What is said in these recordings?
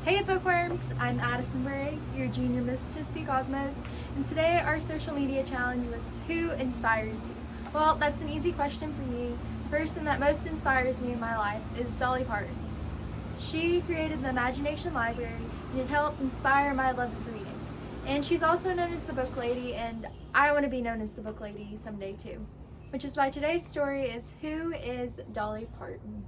Hey bookworms, I'm Addison Bray, your junior Miss Disney Cosmos, and today our social media challenge was who inspires you? Well, that's an easy question for me. The person that most inspires me in my life is Dolly Parton. She created the Imagination Library and it helped inspire my love of reading. And she's also known as the Book Lady, and I want to be known as the Book Lady someday too. Which is why today's story is who is Dolly Parton?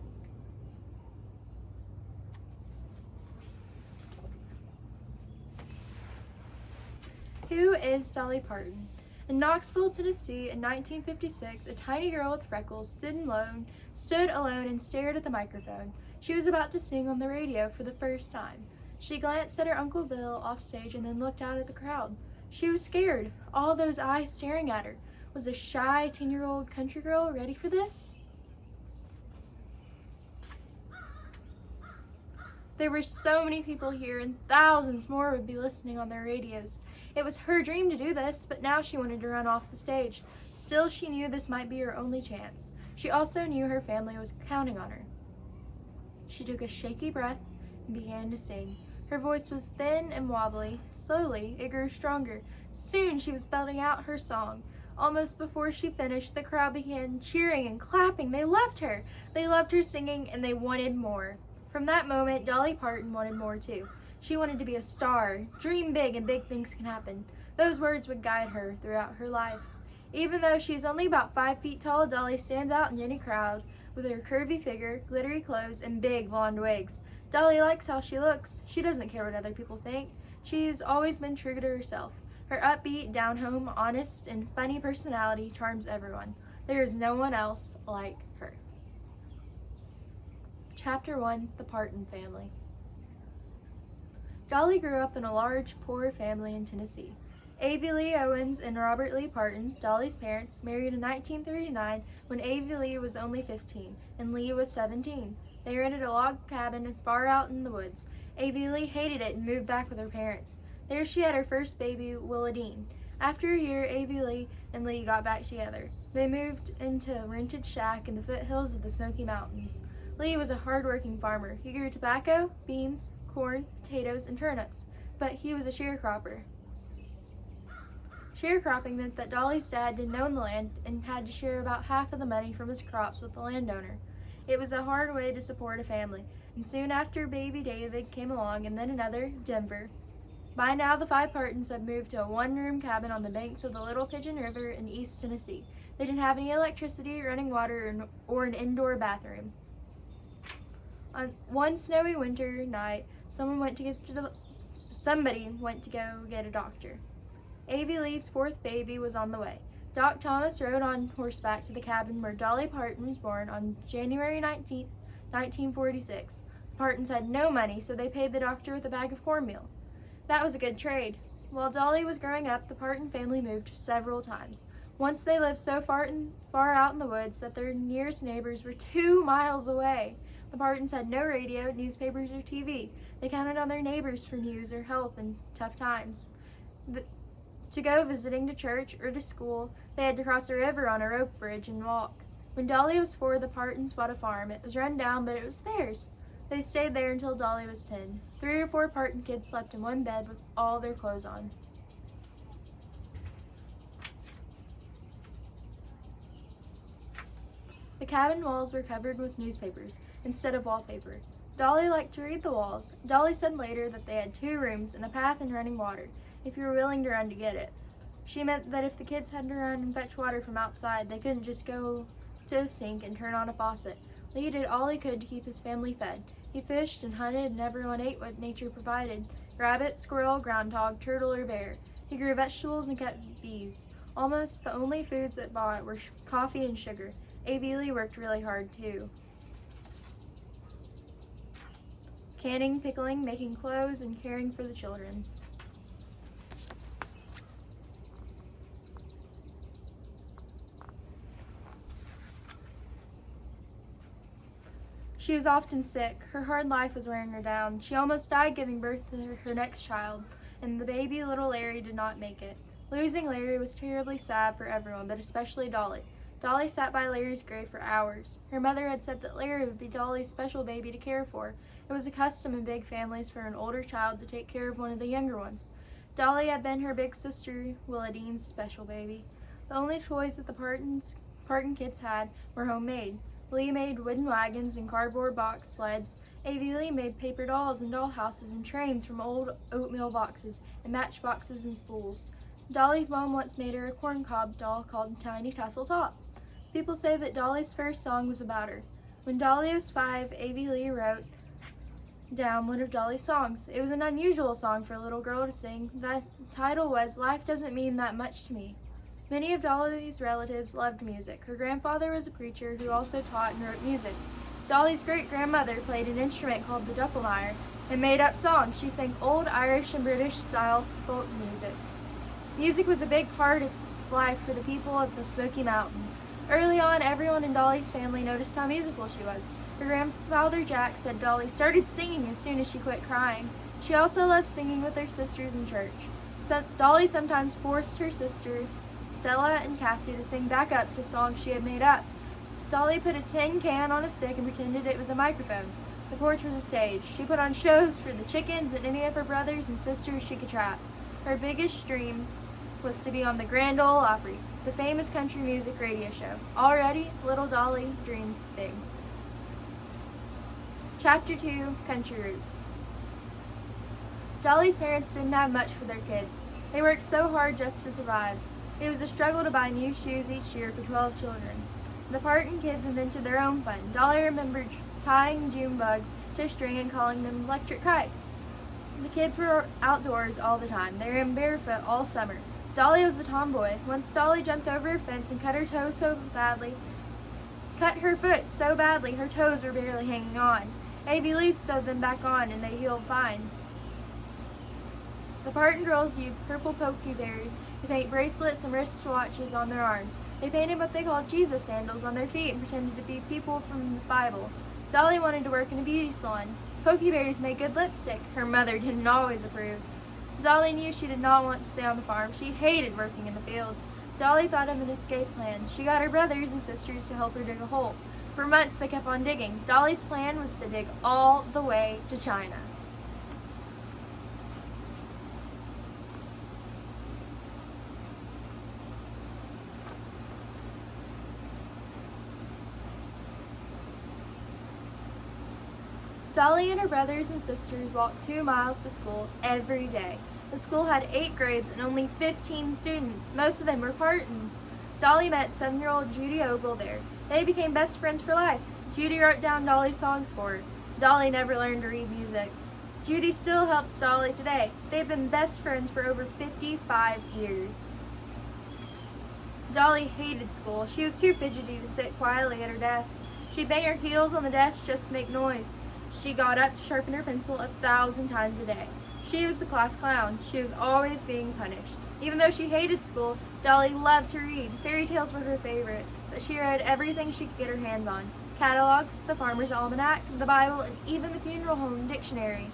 Who is Dolly Parton? In Knoxville, Tennessee, in 1956, a tiny girl with freckles stood alone and stared at the microphone. She was about to sing on the radio for the first time. She glanced at her Uncle Bill off stage and then looked out at the crowd. She was scared, all those eyes staring at her. Was a shy 10-year-old country girl ready for this? There were so many people here, and thousands more would be listening on their radios. It was her dream to do this, but now she wanted to run off the stage. Still, she knew this might be her only chance. She also knew her family was counting on her. She took a shaky breath and began to sing. Her voice was thin and wobbly. Slowly, it grew stronger. Soon, she was belting out her song. Almost before she finished, the crowd began cheering and clapping. They loved her. They loved her singing, and they wanted more. From that moment, Dolly Parton wanted more too. She wanted to be a star. Dream big and big things can happen. Those words would guide her throughout her life. Even though she's only about 5 feet tall, Dolly stands out in any crowd with her curvy figure, glittery clothes, and big blonde wigs. Dolly likes how she looks. She doesn't care what other people think. She's always been true to herself. Her upbeat, down-home, honest, and funny personality charms everyone. There is no one else like her. Chapter 1, The Parton Family. Dolly grew up in a large, poor family in Tennessee. Avie Lee Owens and Robert Lee Parton, Dolly's parents, married in 1939 when Avie Lee was only 15 and Lee was 17. They rented a log cabin far out in the woods. Avie Lee hated it and moved back with her parents. There she had her first baby, Willadine. After a year, Avie Lee and Lee got back together. They moved into a rented shack in the foothills of the Smoky Mountains. Lee was a hard-working farmer. He grew tobacco, beans, corn, potatoes, and turnips, but he was a sharecropper. Sharecropping meant that Dolly's dad didn't own the land and had to share about half of the money from his crops with the landowner. It was a hard way to support a family, and soon after baby David came along, and then another, Denver. By now, the 5 Partons had moved to a one-room cabin on the banks of the Little Pigeon River in East Tennessee. They didn't have any electricity, running water, or an indoor bathroom. On one snowy winter night, somebody went to go get a doctor. Avie Lee's 4th baby was on the way. Doc Thomas rode on horseback to the cabin where Dolly Parton was born on January 19, 1946. The Partons had no money, so they paid the doctor with a bag of cornmeal. That was a good trade. While Dolly was growing up, the Parton family moved several times. Once they lived so far out in the woods that their nearest neighbors were 2 miles away. The Partons had no radio, newspapers, or TV. They counted on their neighbors for news or help in tough times. To go visiting to church or to school, they had to cross a river on a rope bridge and walk. When Dolly was 4, the Partons bought a farm. It was run down, but it was theirs. They stayed there until Dolly was 10. 3 or 4 Parton kids slept in one bed with all their clothes on. The cabin walls were covered with newspapers instead of wallpaper. Dolly liked to read the walls. Dolly said later that they had 2 rooms and a path and running water, if you were willing to run to get it. She meant that if the kids had to run and fetch water from outside, they couldn't just go to a sink and turn on a faucet. Lee did all he could to keep his family fed. He fished and hunted, and everyone ate what nature provided: rabbit, squirrel, groundhog, turtle, or bear. He grew vegetables and kept bees. Almost the only foods that bought were coffee and sugar. Avie Lee worked really hard too. Canning, pickling, making clothes, and caring for the children. She was often sick. Her hard life was wearing her down. She almost died giving birth to her next child, and the baby little Larry did not make it. Losing Larry was terribly sad for everyone, but especially Dolly. Dolly sat by Larry's grave for hours. Her mother had said that Larry would be Dolly's special baby to care for, It was a custom in big families for an older child to take care of one of the younger ones. Dolly had been her big sister Willadine's special baby. The only toys that the Parton kids had were homemade. Lee made wooden wagons and cardboard box sleds. A.V. Lee made paper dolls and dollhouses and trains from old oatmeal boxes and matchboxes and spools. Dolly's mom once made her a corncob doll called Tiny Tassel Top. People say that Dolly's first song was about her. When Dolly was 5, A.V. Lee wrote down one of Dolly's songs. It was an unusual song for a little girl to sing. The title was "Life Doesn't Mean That Much to Me." Many of Dolly's relatives loved music. Her grandfather was a preacher who also taught and wrote music. Dolly's great-grandmother played an instrument called the Duckelmeyer and made up songs. She sang old Irish and British style folk music. Music was a big part of life for the people of the Smoky Mountains. Early on, everyone in Dolly's family noticed how musical she was. Her grandfather Jack said Dolly started singing as soon as she quit crying. She also loved singing with her sisters in church. Dolly sometimes forced her sisters Stella and Cassie to sing back up to songs she had made up. Dolly put a tin can on a stick and pretended it was a microphone. The porch was a stage. She put on shows for the chickens and any of her brothers and sisters she could trap. Her biggest dream was to be on the Grand Ole Opry, the famous country music radio show. Already, little Dolly dreamed big. Chapter 2, Country Roots. Dolly's parents didn't have much for their kids. They worked so hard just to survive. It was a struggle to buy new shoes each year for 12 children. The Parton kids invented their own fun. Dolly remembered tying June bugs to a string and calling them electric kites. The kids were outdoors all the time. They ran barefoot all summer. Dolly was a tomboy. Once Dolly jumped over a fence and cut her foot so badly her toes were barely hanging on. A.V. Lee sewed them back on and they healed fine. The Parton girls used purple pokey berries to paint bracelets and wristwatches on their arms. They painted what they called Jesus sandals on their feet and pretended to be people from the Bible. Dolly wanted to work in a beauty salon. Pokey berries made good lipstick. Her mother didn't always approve. Dolly knew she did not want to stay on the farm. She hated working in the fields. Dolly thought of an escape plan. She got her brothers and sisters to help her dig a hole. For months they kept on digging. Dolly's plan was to dig all the way to China. Dolly and her brothers and sisters walked 2 miles to school every day. The school had 8 grades and only 15 students. Most of them were Partons. Dolly met 7-year-old Judy Ogle there. They became best friends for life. Judy wrote down Dolly's songs for her. Dolly never learned to read music. Judy still helps Dolly today. They've been best friends for over 55 years. Dolly hated school. She was too fidgety to sit quietly at her desk. She'd bang her heels on the desk just to make noise. She got up to sharpen her pencil 1,000 times a day. She was the class clown. She was always being punished. Even though she hated school, Dolly loved to read. Fairy tales were her favorite, but she read everything she could get her hands on. Catalogs, the Farmer's Almanac, the Bible, and even the Funeral Home Dictionary.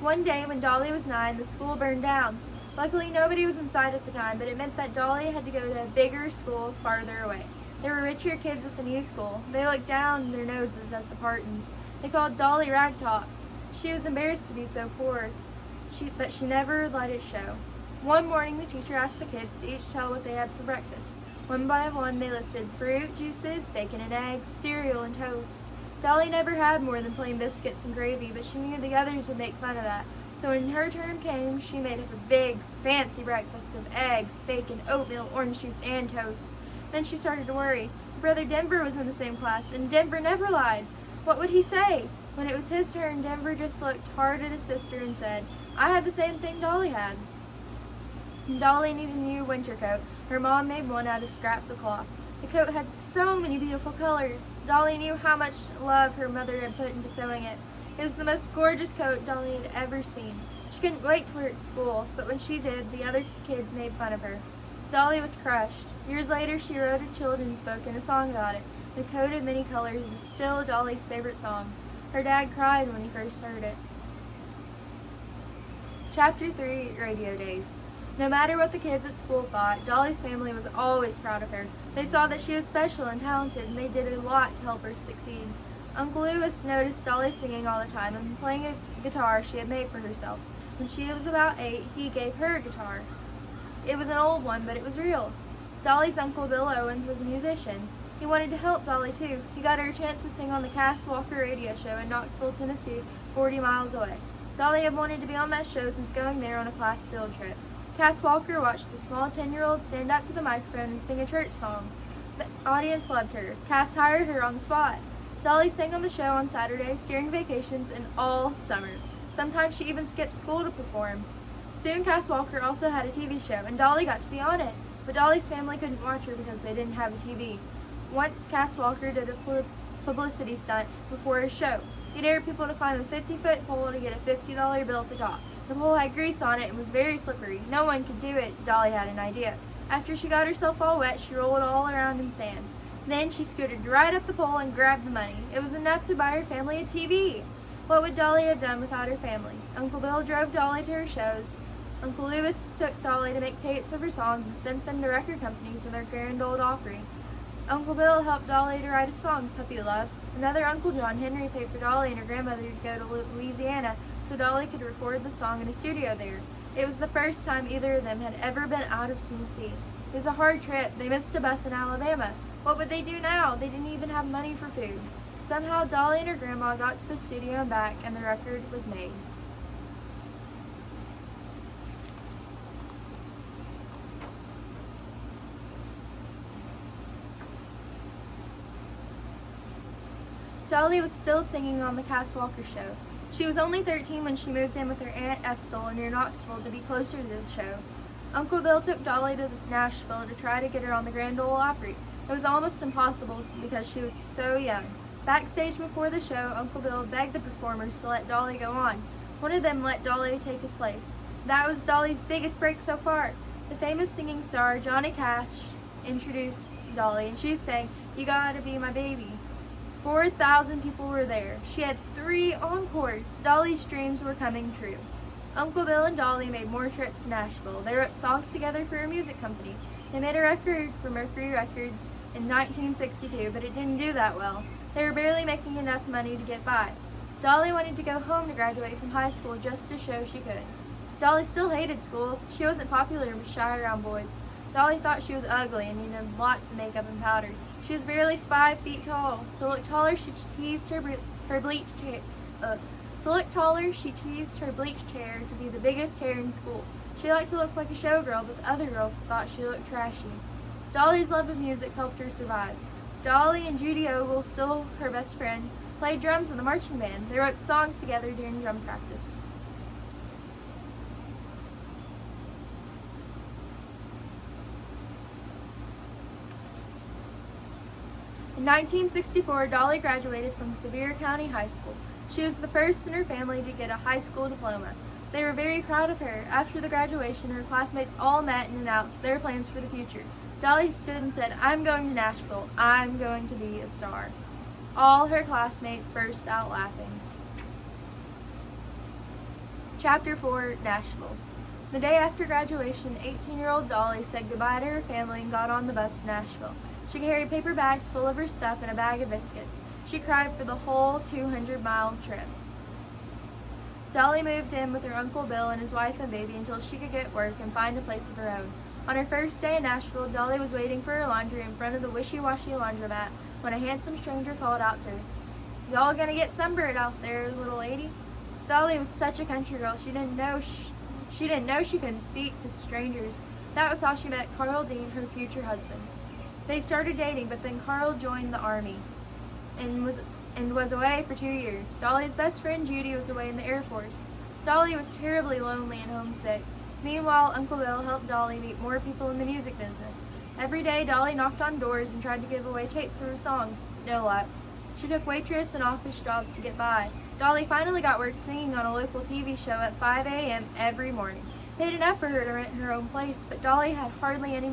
One day when Dolly was 9, the school burned down. Luckily, nobody was inside at the time, but it meant that Dolly had to go to a bigger school farther away. There were richer kids at the new school. They looked down their noses at the Partons. They called Dolly Ragtop. She was embarrassed to be so poor, but she never let it show. One morning, the teacher asked the kids to each tell what they had for breakfast. One by one, they listed fruit, juices, bacon and eggs, cereal, and toast. Dolly never had more than plain biscuits and gravy, but she knew the others would make fun of that. So when her turn came, she made up a big, fancy breakfast of eggs, bacon, oatmeal, orange juice, and toast. Then she started to worry. Her brother Denver was in the same class, and Denver never lied. What would he say? When it was his turn, Denver just looked hard at his sister and said, "I had the same thing Dolly had." Dolly needed a new winter coat. Her mom made one out of scraps of cloth. The coat had so many beautiful colors. Dolly knew how much love her mother had put into sewing it. It was the most gorgeous coat Dolly had ever seen. She couldn't wait to wear it to school, but when she did, the other kids made fun of her. Dolly was crushed. Years later, she wrote a children's book and a song about it. The Coat of Many Colors is still Dolly's favorite song. Her dad cried when he first heard it. Chapter 3, Radio Days. No matter what the kids at school thought, Dolly's family was always proud of her. They saw that she was special and talented, and they did a lot to help her succeed. Uncle Lewis noticed Dolly singing all the time and playing a guitar she had made for herself. When she was about 8, he gave her a guitar. It was an old one, but it was real. Dolly's Uncle Bill Owens was a musician. He wanted to help Dolly too. He got her a chance to sing on the Cass Walker radio show in Knoxville, Tennessee, 40 miles away. Dolly had wanted to be on that show since going there on a class field trip. Cass Walker watched the small 10-year-old stand up to the microphone and sing a church song. The audience loved her. Cass hired her on the spot. Dolly sang on the show on Saturdays, during vacations, and all summer. Sometimes she even skipped school to perform. Soon Cass Walker also had a TV show, and Dolly got to be on it. But Dolly's family couldn't watch her because they didn't have a TV. Once Cass Walker did a publicity stunt before his show. He dared people to climb a 50-foot pole to get a $50 bill at the top. The pole had grease on it and was very slippery. No one could do it. Dolly had an idea. After she got herself all wet, she rolled all around in sand. Then she scooted right up the pole and grabbed the money. It was enough to buy her family a TV. What would Dolly have done without her family? Uncle Bill drove Dolly to her shows. Uncle Lewis took Dolly to make tapes of her songs and sent them to record companies in their Grand Ole Opry. Uncle Bill helped Dolly to write a song, Puppy Love. Another Uncle John Henry paid for Dolly and her grandmother to go to Louisiana so Dolly could record the song in a studio there. It was the first time either of them had ever been out of Tennessee. It was a hard trip. They missed a bus in Alabama. What would they do now? They didn't even have money for food. Somehow Dolly and her grandma got to the studio and back, and the record was made. Dolly was still singing on the Cass Walker show. She was only 13 when she moved in with her Aunt Estelle near Knoxville to be closer to the show. Uncle Bill took Dolly to Nashville to try to get her on the Grand Ole Opry. It was almost impossible because she was so young. Backstage before the show, Uncle Bill begged the performers to let Dolly go on. One of them let Dolly take his place. That was Dolly's biggest break so far. The famous singing star, Johnny Cash, introduced Dolly, and she sang, "You Gotta Be My Baby." 4,000 people were there. She had 3 encores. Dolly's dreams were coming true. Uncle Bill and Dolly made more trips to Nashville. They wrote songs together for a music company. They made a record for Mercury Records in 1962, but it didn't do that well. They were barely making enough money to get by. Dolly wanted to go home to graduate from high school just to show she could. Dolly still hated school. She wasn't popular and was shy around boys. Dolly thought she was ugly and needed lots of makeup and powder. She was barely 5 feet tall. To look taller, she teased her bleached hair. She teased her bleached hair to be the biggest hair in school. She liked to look like a showgirl, but the other girls thought she looked trashy. Dolly's love of music helped her survive. Dolly and Judy Ogle, still her best friend, played drums in the marching band. They wrote songs together during drum practice. In 1964, Dolly graduated from Sevier County High School. She was the first in her family to get a high school diploma. They were very proud of her. After the graduation, her classmates all met and announced their plans for the future. Dolly stood and said, "I'm going to Nashville. I'm going to be a star." All her classmates burst out laughing. Chapter 4, Nashville. The day after graduation, 18-year-old Dolly said goodbye to her family and got on the bus to Nashville. She carried paper bags full of her stuff and a bag of biscuits. She cried for the whole 200-mile trip. Dolly moved in with her Uncle Bill and his wife and baby until she could get work and find a place of her own. On her first day in Nashville, Dolly was waiting for her laundry in front of the wishy-washy laundromat when a handsome stranger called out to her, "Y'all gonna get sunburned out there, little lady?" Dolly was such a country girl, she didn't know she couldn't speak to strangers. That was how she met Carl Dean, her future husband. They started dating, but then Carl joined the Army and was away for 2 years. Dolly's best friend Judy was away in the Air Force. Dolly was terribly lonely and homesick. Meanwhile, Uncle Bill helped Dolly meet more people in the music business. Every day, Dolly knocked on doors and tried to give away tapes of her songs. No luck. She took waitress and office jobs to get by. Dolly finally got work singing on a local TV show at 5 a.m. every morning. Paid enough for her to rent her own place, but Dolly had hardly any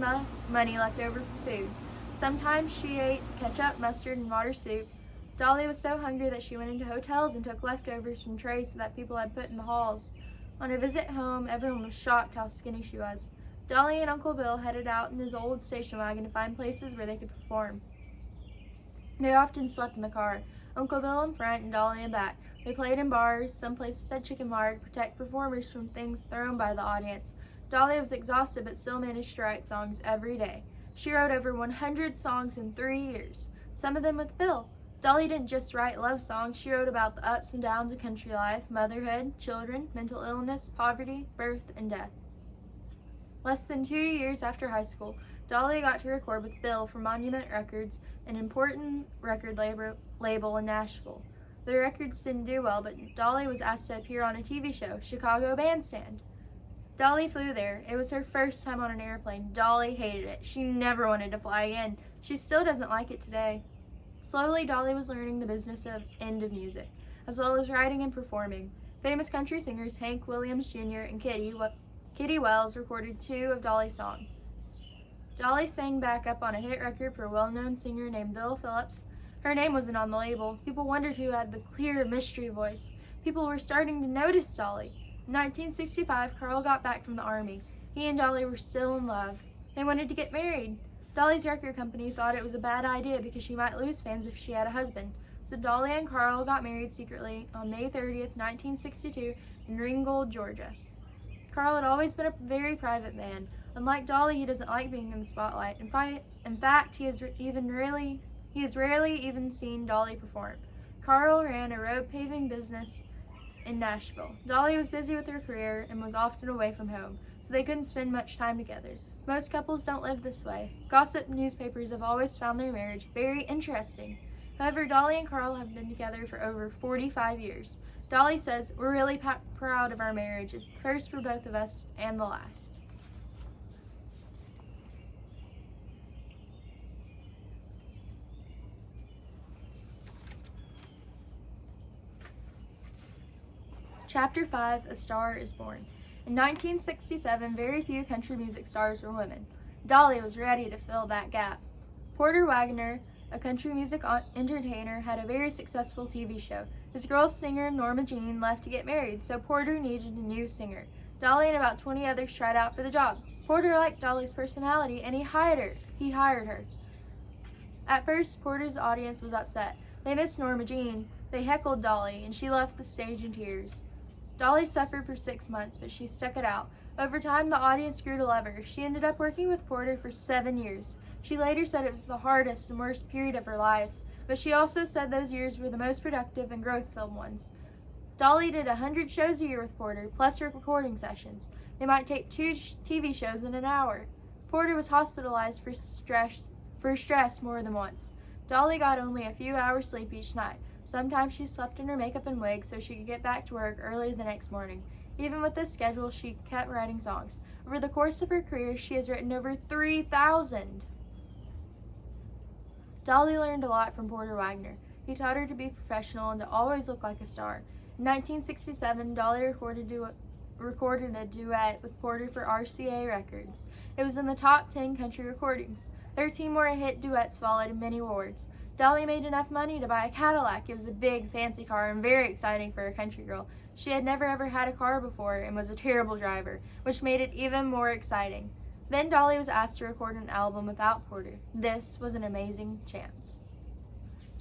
money left over for food. Sometimes she ate ketchup, mustard, and water soup. Dolly was so hungry that she went into hotels and took leftovers from trays that people had put in the halls. On a visit home, everyone was shocked how skinny she was. Dolly and Uncle Bill headed out in his old station wagon to find places where they could perform. They often slept in the car. Uncle Bill in front and Dolly in back. They played in bars, some places had chicken wire to protect performers from things thrown by the audience. Dolly was exhausted but still managed to write songs every day. She wrote over 100 songs in 3 years, some of them with Bill. Dolly didn't just write love songs, she wrote about the ups and downs of country life, motherhood, children, mental illness, poverty, birth, and death. Less than 2 years after high school, Dolly got to record with Bill for Monument Records, an important record label in Nashville. The records didn't do well, but Dolly was asked to appear on a TV show, Chicago Bandstand. Dolly flew there. It was her first time on an airplane. Dolly hated it. She never wanted to fly again. She still doesn't like it today. Slowly, Dolly was learning the business of music, as well as writing and performing. Famous country singers Hank Williams Jr. and Kitty Wells recorded 2 of Dolly's songs. Dolly sang backup on a hit record for a well-known singer named Bill Phillips. Her name wasn't on the label. People wondered who had the clear mystery voice. People were starting to notice Dolly. In 1965, Carl got back from the army. He and Dolly were still in love. They wanted to get married. Dolly's record company thought it was a bad idea because she might lose fans if she had a husband. So Dolly and Carl got married secretly on May 30th, 1962 in Ringgold, Georgia. Carl had always been a very private man. Unlike Dolly, he doesn't like being in the spotlight. In fact, he has rarely even seen Dolly perform. Carl ran a road paving business in Nashville. Dolly was busy with her career and was often away from home, so they couldn't spend much time together. Most couples don't live this way. Gossip newspapers have always found their marriage very interesting. However, Dolly and Carl have been together for over 45 years. Dolly says, "We're really proud of our marriage. It's the first for both of us and the last." Chapter 5, A Star is Born. In 1967, very few country music stars were women. Dolly was ready to fill that gap. Porter Wagoner, a country music entertainer, had a very successful TV show. His girl singer, Norma Jean, left to get married, so Porter needed a new singer. Dolly and about 20 others tried out for the job. Porter liked Dolly's personality, and he hired her. At first, Porter's audience was upset. They missed Norma Jean. They heckled Dolly, and she left the stage in tears. Dolly suffered for 6 months, but she stuck it out. Over time, the audience grew to love her. She ended up working with Porter for 7 years. She later said it was the hardest and worst period of her life, but she also said those years were the most productive and growth-filled ones. Dolly did 100 shows a year with Porter, plus recording sessions. They might take 2 TV shows in an hour. Porter was hospitalized for stress more than once. Dolly got only a few hours sleep each night. Sometimes she slept in her makeup and wig so she could get back to work early the next morning. Even with this schedule, she kept writing songs. Over the course of her career, she has written over 3,000. Dolly learned a lot from Porter Wagoner. He taught her to be professional and to always look like a star. In 1967, Dolly recorded a duet with Porter for RCA Records. It was in the top 10 country recordings. 13 more hit duets followed and many awards. Dolly made enough money to buy a Cadillac. It was a big, fancy car and very exciting for a country girl. She had never ever had a car before and was a terrible driver, which made it even more exciting. Then Dolly was asked to record an album without Porter. This was an amazing chance.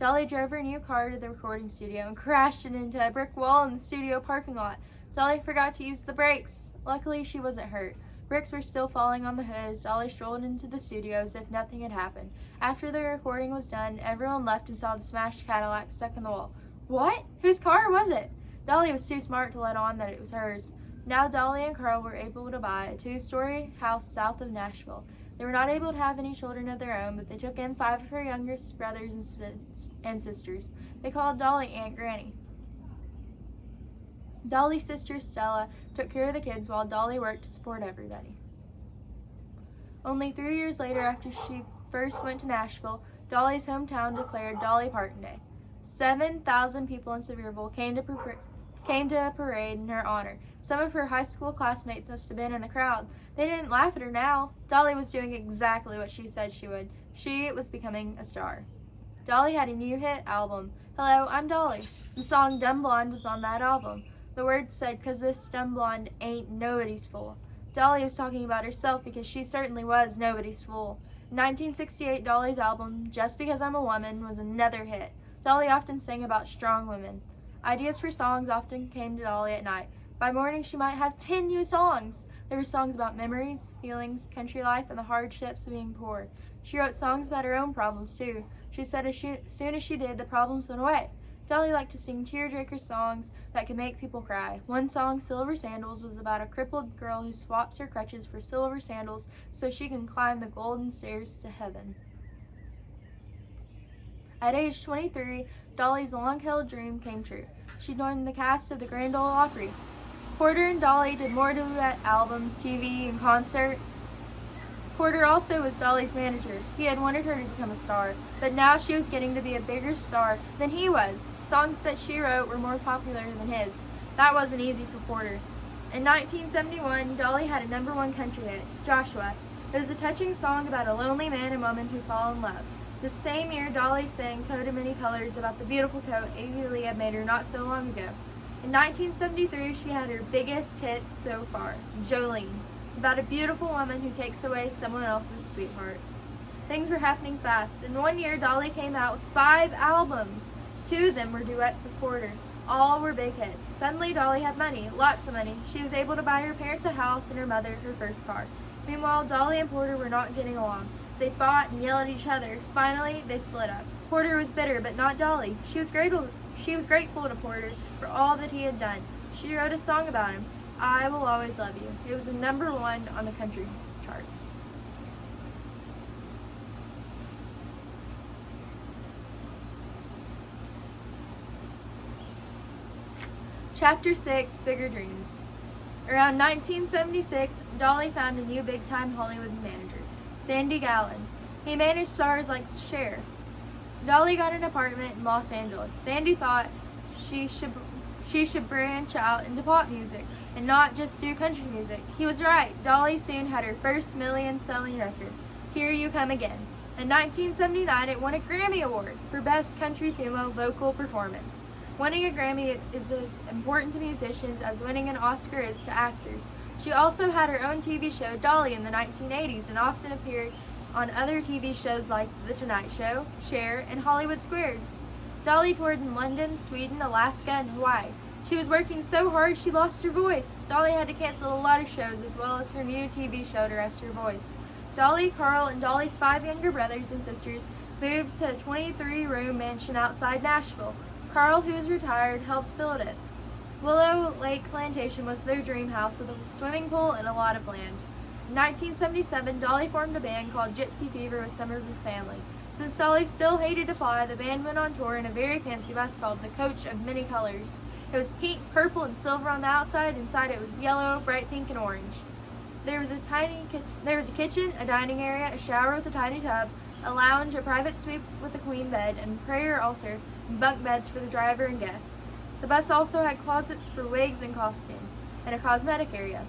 Dolly drove her new car to the recording studio and crashed it into a brick wall in the studio parking lot. Dolly forgot to use the brakes. Luckily, she wasn't hurt. Bricks were still falling on the hood as Dolly strolled into the studio as if nothing had happened. After the recording was done, everyone left and saw the smashed Cadillac stuck in the wall. What? Whose car was it? Dolly was too smart to let on that it was hers. Now Dolly and Carl were able to buy a 2-story house south of Nashville. They were not able to have any children of their own, but they took in 5 of her youngest brothers and sisters. They called Dolly Aunt Granny. Dolly's sister Stella took care of the kids while Dolly worked to support everybody. Only 3 years later, after she first went to Nashville, Dolly's hometown declared Dolly Parton Day. 7,000 people in Sevierville came to a parade in her honor. Some of her high school classmates must have been in the crowd. They didn't laugh at her now. Dolly was doing exactly what she said she would. She was becoming a star. Dolly had a new hit album, Hello, I'm Dolly. The song Dumb Blonde was on that album. The words said, "'Cause this dumb blonde ain't nobody's fool." Dolly was talking about herself because she certainly was nobody's fool. In 1968, Dolly's album, Just Because I'm a Woman, was another hit. Dolly often sang about strong women. Ideas for songs often came to Dolly at night. By morning, she might have 10 new songs. There were songs about memories, feelings, country life, and the hardships of being poor. She wrote songs about her own problems, too. She said as soon as she did, the problems went away. Dolly liked to sing tearjerker songs that could make people cry. One song, Silver Sandals, was about a crippled girl who swaps her crutches for silver sandals so she can climb the golden stairs to heaven. At age 23, Dolly's long-held dream came true. She joined the cast of the Grand Ole Opry. Porter and Dolly did more duet albums, TV, and concert. Porter also was Dolly's manager. He had wanted her to become a star, but now she was getting to be a bigger star than he was. Songs that she wrote were more popular than his. That wasn't easy for Porter. In 1971, Dolly had a #1 country hit, Joshua. It was a touching song about a lonely man and woman who fall in love. The same year, Dolly sang Coat of Many Colors about the beautiful coat Avie Lee had made her not so long ago. In 1973, she had her biggest hit so far, Jolene, about a beautiful woman who takes away someone else's sweetheart. Things were happening fast. In 1 year, Dolly came out with 5 albums. 2 of them were duets with Porter. All were big hits. Suddenly, Dolly had money, lots of money. She was able to buy her parents a house and her mother her first car. Meanwhile, Dolly and Porter were not getting along. They fought and yelled at each other. Finally, they split up. Porter was bitter, but not Dolly. She was grateful to Porter for all that he had done. She wrote a song about him, I Will Always Love You. It was a #1 on the country charts. Chapter 6, Bigger Dreams. Around 1976, Dolly found a new big-time Hollywood manager, Sandy Gallen. He managed stars like Cher. Dolly got an apartment in Los Angeles. Sandy thought she should branch out into pop music and not just do country music. He was right. Dolly soon had her first million-selling record, Here You Come Again. In 1979, it won a Grammy Award for Best Country Female Vocal Performance. Winning a Grammy is as important to musicians as winning an Oscar is to actors. She also had her own TV show, Dolly, in the 1980s and often appeared on other TV shows like The Tonight Show, Cher, and Hollywood Squares. Dolly toured in London, Sweden, Alaska, and Hawaii. She was working so hard she lost her voice. Dolly had to cancel a lot of shows as well as her new TV show to rest her voice. Dolly, Carl, and Dolly's 5 younger brothers and sisters moved to a 23-room mansion outside Nashville. Carl, who was retired, helped build it. Willow Lake Plantation was their dream house with a swimming pool and a lot of land. In 1977, Dolly formed a band called Gypsy Fever with some of her family. Since Dolly still hated to fly, the band went on tour in a very fancy bus called the Coach of Many Colors. It was pink, purple, and silver on the outside. Inside it was yellow, bright pink, and orange. There was a kitchen, a dining area, a shower with a tiny tub, a lounge, a private suite with a queen bed, and a prayer altar, and bunk beds for the driver and guests. The bus also had closets for wigs and costumes, and a cosmetic area.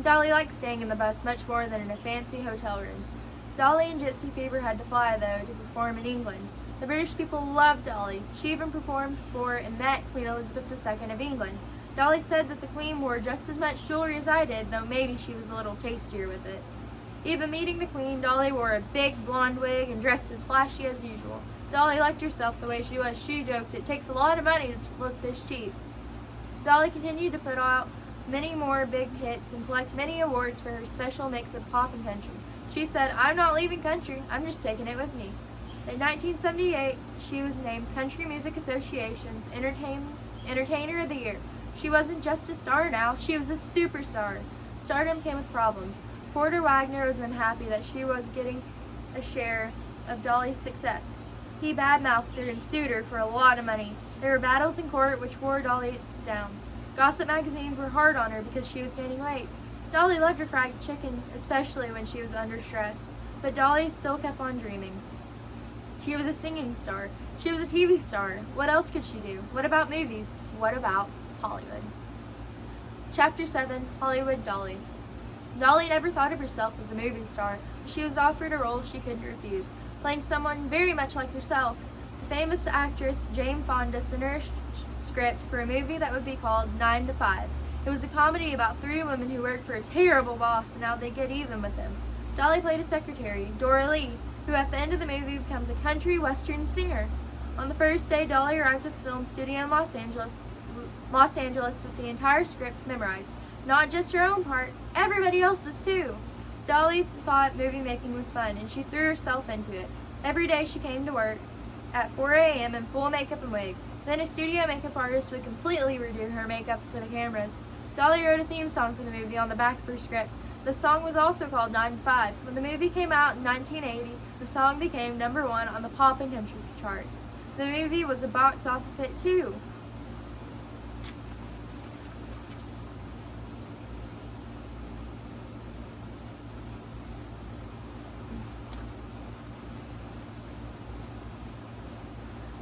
Dolly liked staying in the bus much more than in a fancy hotel rooms. Dolly and Gypsy Fever had to fly, though, to perform in England. The British people loved Dolly. She even performed for and met Queen Elizabeth II of England. Dolly said that the Queen wore just as much jewelry as I did, though maybe she was a little tastier with it. Even meeting the Queen, Dolly wore a big blonde wig and dressed as flashy as usual. Dolly liked herself the way she was. She joked, it takes a lot of money to look this cheap. Dolly continued to put out many more big hits and collect many awards for her special mix of pop and country. She said, I'm not leaving country, I'm just taking it with me. In 1978, she was named Country Music Association's Entertainer of the Year. She wasn't just a star now, she was a superstar. Stardom came with problems. Porter Wagner was unhappy that she was getting a share of Dolly's success. He badmouthed her and sued her for a lot of money. There were battles in court which wore Dolly down. Gossip magazines were hard on her because she was gaining weight. Dolly loved her fried chicken, especially when she was under stress. But Dolly still kept on dreaming. She was a singing star. She was a TV star. What else could she do? What about movies? What about Hollywood? Chapter 7, Hollywood Dolly. Dolly never thought of herself as a movie star. She was offered a role she couldn't refuse, playing someone very much like herself. The famous actress Jane Fonda sent her a script for a movie that would be called 9 to 5. It was a comedy about 3 women who worked for a terrible boss and how they get even with him. Dolly played a secretary, Dora Lee, who at the end of the movie becomes a country western singer. On the first day, Dolly arrived at the film studio in Los Angeles with the entire script memorized. Not just her own part, everybody else's too. Dolly thought movie making was fun, and she threw herself into it. Every day she came to work at 4 a.m. in full makeup and wig. Then a studio makeup artist would completely redo her makeup for the cameras. Dolly wrote a theme song for the movie on the back of her script. The song was also called 9 to 5. When the movie came out in 1980, the song became #1 on the pop and country charts. The movie was a box office hit too.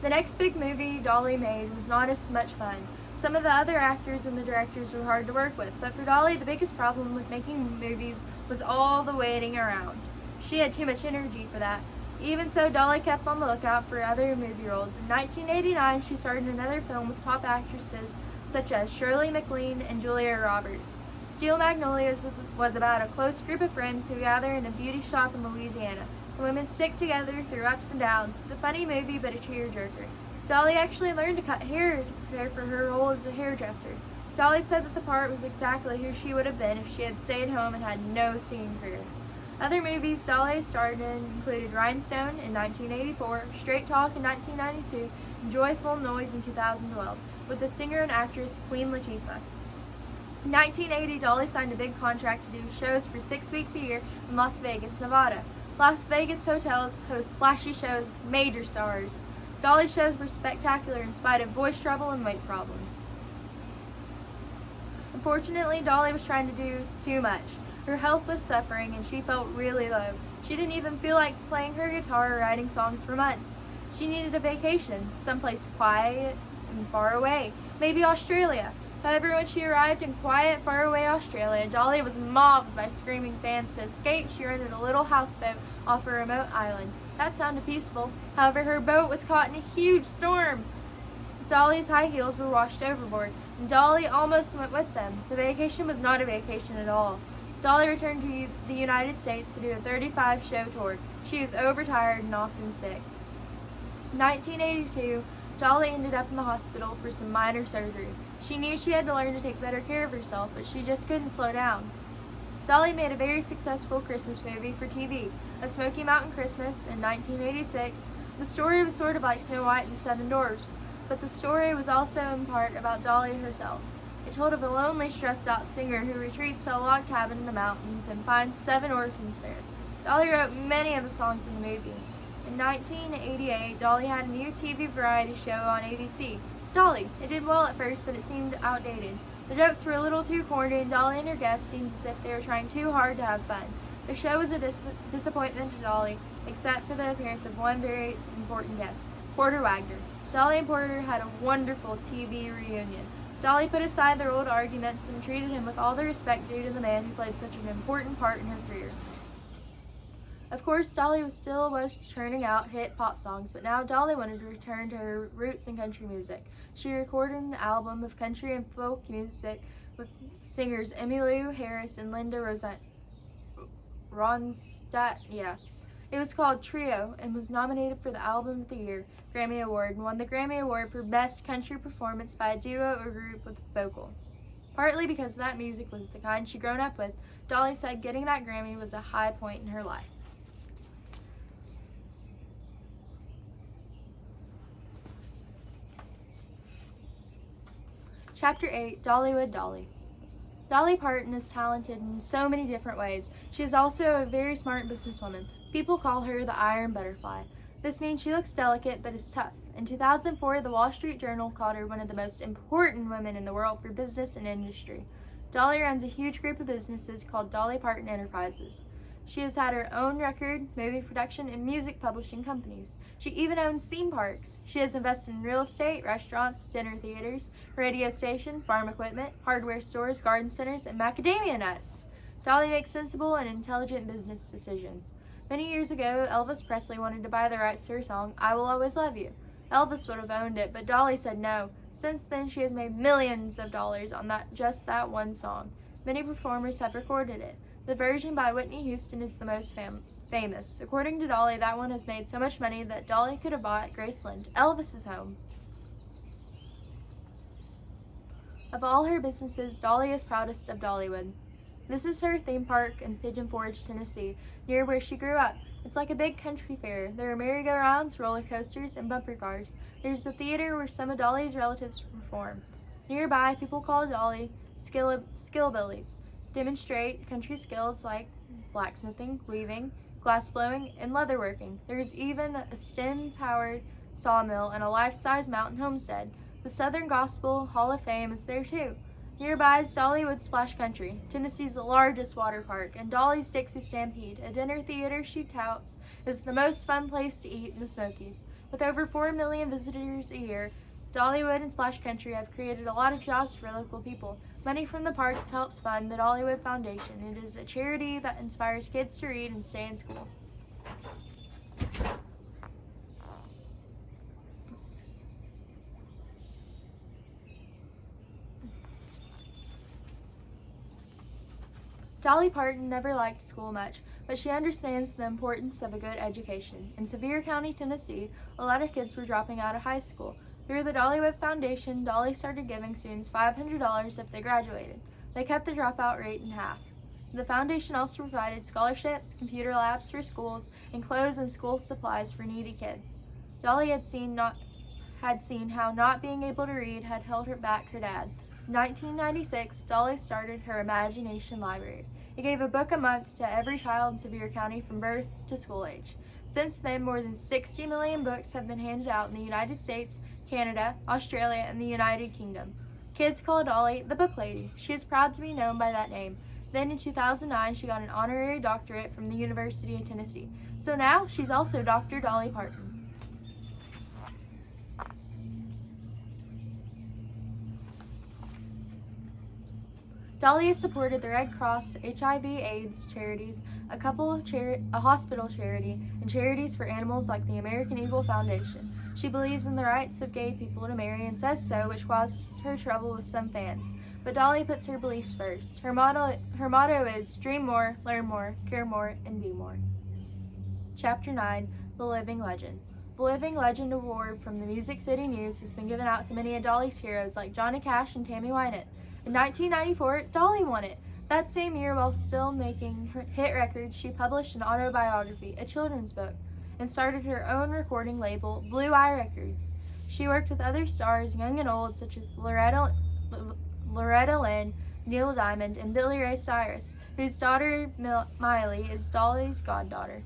The next big movie Dolly made was not as much fun. Some of the other actors and the directors were hard to work with, but for Dolly, the biggest problem with making movies was all the waiting around. She had too much energy for that. Even so, Dolly kept on the lookout for other movie roles. In 1989, she starred in another film with top actresses such as Shirley MacLaine and Julia Roberts. Steel Magnolias was about a close group of friends who gather in a beauty shop in Louisiana. The women stick together through ups and downs. It's a funny movie, but a tearjerker. Dolly actually learned to cut hair to prepare for her role as a hairdresser. Dolly said that the part was exactly who she would have been if she had stayed home and had no singing career. Other movies Dolly starred in included Rhinestone in 1984, Straight Talk in 1992, and Joyful Noise in 2012, with the singer and actress Queen Latifah. In 1980, Dolly signed a big contract to do shows for 6 weeks a year in Las Vegas, Nevada. Las Vegas hotels host flashy shows with major stars. Dolly's shows were spectacular in spite of voice trouble and weight problems. Unfortunately, Dolly was trying to do too much. Her health was suffering and she felt really low. She didn't even feel like playing her guitar or writing songs for months. She needed a vacation, someplace quiet and far away, maybe Australia. However, when she arrived in quiet, faraway Australia, Dolly was mobbed by screaming fans. To escape, she rented a little houseboat off a remote island. That sounded peaceful. However, her boat was caught in a huge storm. Dolly's high heels were washed overboard, and Dolly almost went with them. The vacation was not a vacation at all. Dolly returned to the United States to do a 35-show tour. She was overtired and often sick. In 1982, Dolly ended up in the hospital for some minor surgery. She knew she had to learn to take better care of herself, but she just couldn't slow down. Dolly made a very successful Christmas movie for TV, A Smoky Mountain Christmas, in 1986. The story was sort of like Snow White and the Seven Dwarfs, but the story was also in part about Dolly herself. It told of a lonely, stressed-out singer who retreats to a log cabin in the mountains and finds 7 orphans there. Dolly wrote many of the songs in the movie. In 1988, Dolly had a new TV variety show on ABC, Dolly. It did well at first, but it seemed outdated. The jokes were a little too corny, and Dolly and her guests seemed as if they were trying too hard to have fun. The show was a disappointment to Dolly, except for the appearance of one very important guest, Porter Wagner. Dolly and Porter had a wonderful TV reunion. Dolly put aside their old arguments and treated him with all the respect due to the man who played such an important part in her career. Of course, Dolly still was churning out hit pop songs, but now Dolly wanted to return to her roots in country music. She recorded an album of country and folk music with singers Emmylou Harris and Linda Ronstadt. It was called Trio and was nominated for the Album of the Year Grammy Award and won the Grammy Award for Best Country Performance by a Duo or Group with Vocal. Partly because that music was the kind she'd grown up with, Dolly said getting that Grammy was a high point in her life. Chapter 8, Dollywood Dolly. Dolly Parton is talented in so many different ways. She is also a very smart businesswoman. People call her the Iron Butterfly. This means she looks delicate but is tough. In 2004, the Wall Street Journal called her one of the most important women in the world for business and industry. Dolly runs a huge group of businesses called Dolly Parton Enterprises. She has had her own record, movie production, and music publishing companies. She even owns theme parks. She has invested in real estate, restaurants, dinner theaters, radio station, farm equipment, hardware stores, garden centers, and macadamia nuts. Dolly makes sensible and intelligent business decisions. Many years ago, Elvis Presley wanted to buy the rights to her song, I Will Always Love You. Elvis would have owned it, but Dolly said no. Since then, she has made millions of dollars on just that one song. Many performers have recorded it. The version by Whitney Houston is the most famous. According to Dolly, that one has made so much money that Dolly could have bought Graceland, Elvis's home. Of all her businesses, Dolly is proudest of Dollywood. This is her theme park in Pigeon Forge, Tennessee, near where she grew up. It's like a big country fair. There are merry-go-rounds, roller coasters, and bumper cars. There's a theater where some of Dolly's relatives perform. Nearby, people call Dolly skillbillies, demonstrate country skills like blacksmithing, weaving, glass blowing, and leatherworking. There's even a steam-powered sawmill and a life-size mountain homestead. The Southern Gospel Hall of Fame is there too. Nearby is Dollywood Splash Country, Tennessee's largest water park, and Dolly's Dixie Stampede, a dinner theater she touts is the most fun place to eat in the Smokies. With over 4 million visitors a year, Dollywood and Splash Country have created a lot of jobs for local people. Money from the parks helps fund the Dollywood Foundation. It is a charity that inspires kids to read and stay in school. Dolly Parton never liked school much, but she understands the importance of a good education. In Sevier County, Tennessee, a lot of kids were dropping out of high school. Through the Dollywood Foundation, Dolly started giving students $500 if they graduated. They cut the dropout rate in half. The foundation also provided scholarships, computer labs for schools, and clothes and school supplies for needy kids. Dolly had seen how not being able to read had held her back her dad. In 1996, Dolly started her Imagination Library. It gave a book a month to every child in Sevier County from birth to school age. Since then, more than 60 million books have been handed out in the United States, Canada, Australia, and the United Kingdom. Kids call Dolly the Book Lady. She is proud to be known by that name. Then in 2009, she got an honorary doctorate from the University of Tennessee. So now, she's also Dr. Dolly Parton. Dolly has supported the Red Cross, HIV/AIDS charities, a hospital charity, and charities for animals like the American Eagle Foundation. She believes in the rights of gay people to marry and says so, which caused her trouble with some fans. But Dolly puts her beliefs first. Her motto is dream more, learn more, care more, and be more. Chapter 9, The Living Legend. The Living Legend Award from the Music City News has been given out to many of Dolly's heroes like Johnny Cash and Tammy Wynette. In 1994, Dolly won it. That same year, while still making hit records, she published an autobiography, a children's book, and started her own recording label, Blue Eye Records. She worked with other stars, young and old, such as Loretta Lynn, Neil Diamond, and Billy Ray Cyrus, whose daughter Miley is Dolly's goddaughter.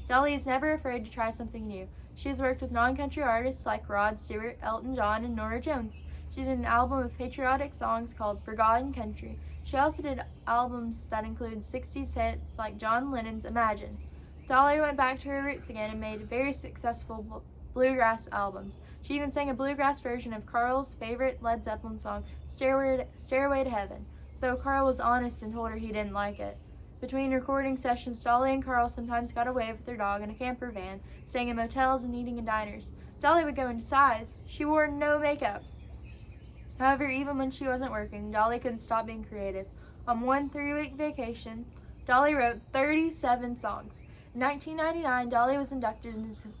Dolly is never afraid to try something new. She has worked with non-country artists like Rod Stewart, Elton John, and Norah Jones. She did an album of patriotic songs called Forgotten Country. She also did albums that include 60s hits like John Lennon's Imagine. Dolly went back to her roots again and made very successful bluegrass albums. She even sang a bluegrass version of Carl's favorite Led Zeppelin song, Stairway to Heaven, though Carl was honest and told her he didn't like it. Between recording sessions, Dolly and Carl sometimes got away with their dog in a camper van, staying in motels and eating in diners. Dolly would go into size. She wore no makeup. However, even when she wasn't working, Dolly couldn't stop being creative. On one 3-week vacation, Dolly wrote 37 songs. In 1999, Dolly was inducted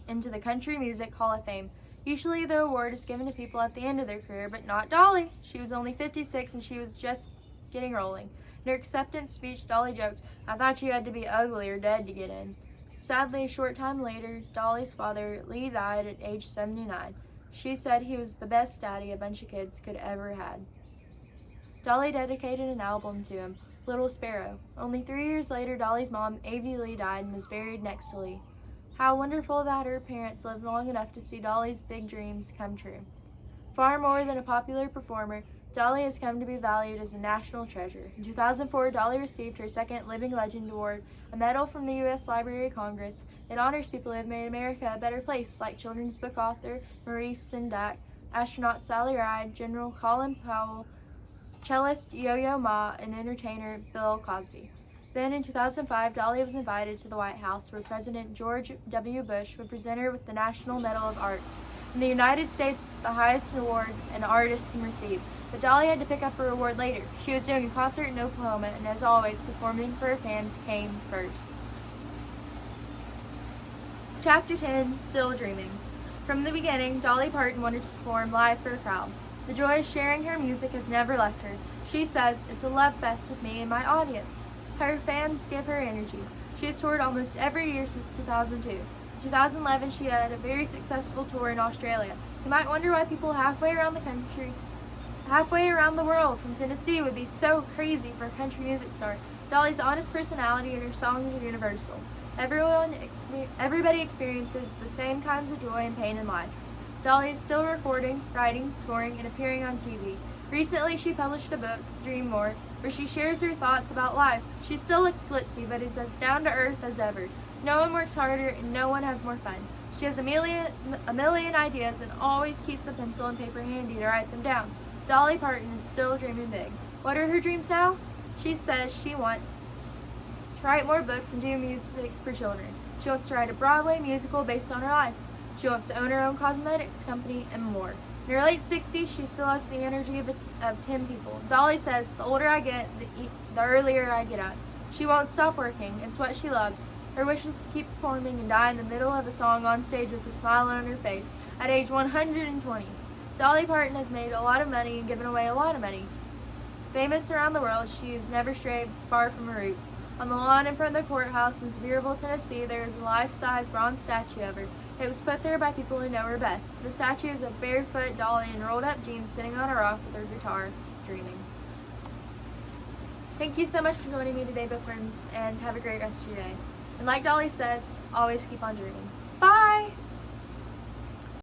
into the Country Music Hall of Fame. Usually the award is given to people at the end of their career, but not Dolly. She was only 56 and she was just getting rolling. In her acceptance speech, Dolly joked, "I thought you had to be ugly or dead to get in." Sadly, a short time later, Dolly's father, Lee, died at age 79. She said he was the best daddy a bunch of kids could ever had. Dolly dedicated an album to him, Little Sparrow. Only 3 years later, Dolly's mom, Avie Lee, died and was buried next to Lee. How wonderful that her parents lived long enough to see Dolly's big dreams come true. Far more than a popular performer, Dolly has come to be valued as a national treasure. In 2004, Dolly received her second Living Legend Award, a medal from the U.S. Library of Congress. It honors people who have made America a better place, like children's book author Maurice Sendak, astronaut Sally Ride, General Colin Powell, cellist Yo-Yo Ma, and entertainer Bill Cosby. Then in 2005, Dolly was invited to the White House, where President George W. Bush would present her with the National Medal of Arts. In the United States, it's the highest award an artist can receive. But Dolly had to pick up her award later. She was doing a concert in Oklahoma, and as always, performing for her fans came first. Chapter 10, Still Dreaming. From the beginning, Dolly Parton wanted to perform live for a crowd. The joy of sharing her music has never left her. She says, "It's a love fest with me and my audience." Her fans give her energy. She has toured almost every year since 2002. In 2011, she had a very successful tour in Australia. You might wonder why people halfway around the world from Tennessee would be so crazy for a country music star. Dolly's honest personality and her songs are universal. Everybody experiences the same kinds of joy and pain in life. Dolly is still recording, writing, touring, and appearing on TV. Recently, she published a book, Dream More, where she shares her thoughts about life. She still looks glitzy, but is as down to earth as ever. No one works harder, and no one has more fun. She has a million ideas and always keeps a pencil and paper handy to write them down. Dolly Parton is still dreaming big. What are her dreams now? She says she wants to write more books and do music for children. She wants to write a Broadway musical based on her life. She wants to own her own cosmetics company and more. In her late 60s, she still has the energy of 10 people. Dolly says, "The older I get, the earlier I get up." She won't stop working. It's what she loves. Her wish is to keep performing and die in the middle of a song on stage with a smile on her face at age 120. Dolly Parton has made a lot of money and given away a lot of money. Famous around the world, she has never strayed far from her roots. On the lawn in front of the courthouse in Sevierville, Tennessee, there is a life-size bronze statue of her. It was put there by people who know her best. The statue is a barefoot Dolly in rolled-up jeans sitting on a rock with her guitar, dreaming. Thank you so much for joining me today, bookworms, and have a great rest of your day. And like Dolly says, always keep on dreaming.